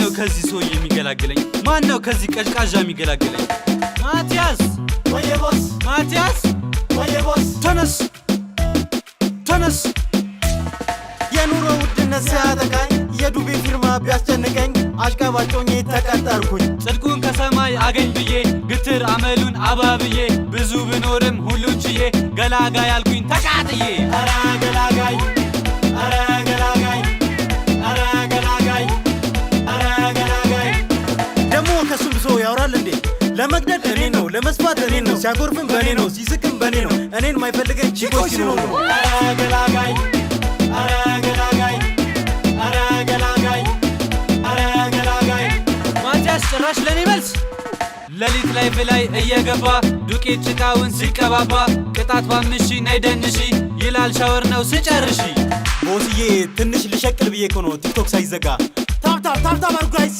ማነው ከዚህ ሰው የሚገላግለኝ? ማነው ከዚህ ቀዥቃዣ የሚገላግለኝ? ማቲያስ ወየ ቦስ ማቲያስ ወየ ቦስ ተነስ ተነስ የኑሮ ውድነት ሲያጠቃኝ የዱቤ ፊርማ ቢያስጨንቀኝ አሽቃባጮኜ ተቀጠርኩኝ ጽድቁን ከሰማይ አገኝ ብዬ ግትር አመሉን አባብዬ ብዙ ብኖርም ሁሉን ችዬ ገላጋይ አልኩኝ ተቃጥዬ አረ ገላጋይ አረ ገላጋይ አረ ገላጋይ አረ ገላጋይ ደሞ ከሱም ብሶ ያወራል እንዴ ለመግደል እኔ ነው ለመስፋት እኔ ነው ሲያጎርፍም በእኔ ነው ሲስቅም በእኔ ነው እኔን ማይፈልገኝ ቺኮች ሲኖር ነው አረ ገላጋይ አረ ገላጋይ አረ ገላጋይ አረ ገላጋይ ማቲያስ ጭራሽ ለኔ መልስ ለሊት ላይ ፍላይ እየገባ ዱቄት ጭቃውን ሲቀባባ ቅጣት ባምሺ ናይደንሺ ይላል ሻወር ነው ስጨርሺ ቦስዬ ትንሽ ልሸቅል ብዬ እኮ ነው ቲክቶክ ሳይዘጋ ታፕ አድርጉ ጋይስ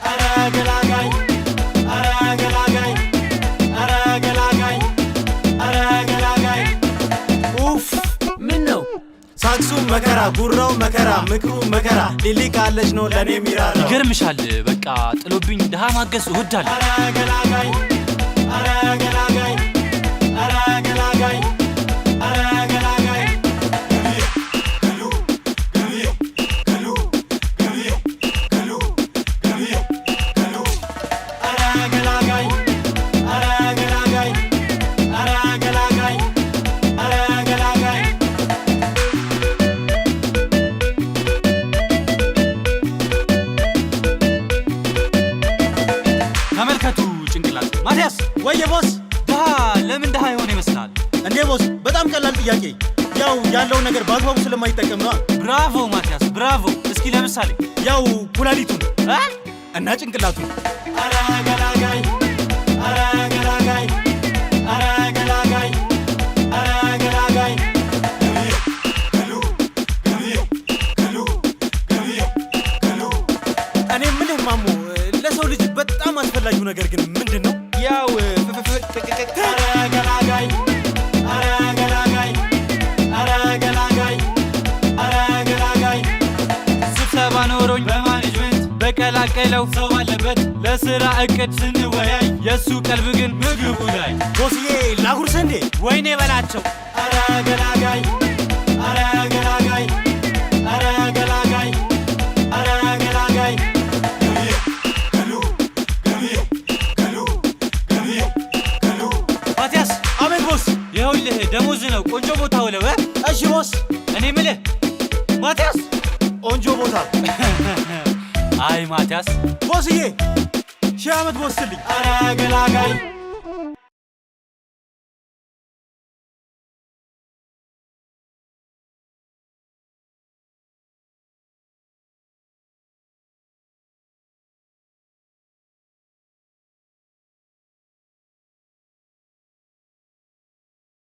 አረ ገላጋይ አረ ገላጋይ አረ ገላጋይ አረ ገላጋይ ኡፍ ምን ነው ሳክሱ መከራ ጉራው መከራ ምክሩ መከራ ሊሊ ካለች ነው ለኔ ሚራራ ይገርምሻል በቃ ጥሎብኝ ድሃ ማገዝ እወዳለሁ አረ ገላጋይ አረ ገላጋይ አረ ገላጋይ አረ ገላጋይ አረ ገላጋይ አረ ገላጋይ አረ ገላጋይ አረ ገላጋይ ተመልከቱ ጭንቅላት ማቲያስ ወየ ቦስ ድሃ ለምን ድሃ የሆነ ይመስላል እንዴ ቦስ በጣም ቀላል ጥያቄ ያው ያለው ነገር በአግባቡ ስለማይጠቀም ነው ብራቮ ማቲያስ ብራቮ እስኪ ለምሳሌ ያው ኩላሊቱን እና ጭንቅላቱን አረ ገላጋይ አረ ገላጋይ አረ ገላጋይ አረ ገላጋይ እኔ ምልህ ማሞ ለሰው ልጅ በጣም አስፈላጊው ነገር ግን ምንድነው ያው አረ ገላጋይ አረ ገላጋይ አረ ገላጋይ አረ ገላጋይ ስብሰባ ኖሮኝ በማኔጅመንት በቀላቀለው ሰው አለበት ለስራ እቅድ ስንወያይ የሱ ቀልብ ግን ምግቡ ላይ ቦስዬ ላጉርስ እንዴ ወይኔ በላቸው አረ ገላጋይ አረ ገላጋይ አረ ገላጋይ አረ ገላጋይ ማቲያስ አቤት ቦስ ይኸውልህ ደሞዝ ነው ቆንጆ ቦታ ውለው እሺ ቦስ እኔ ምልህ ማቲያስ ቆንጆ ቦታ አይ ማቲያስ ቦስዬ ሺህ ዓመት ቦስልኝ አረ ገላጋይ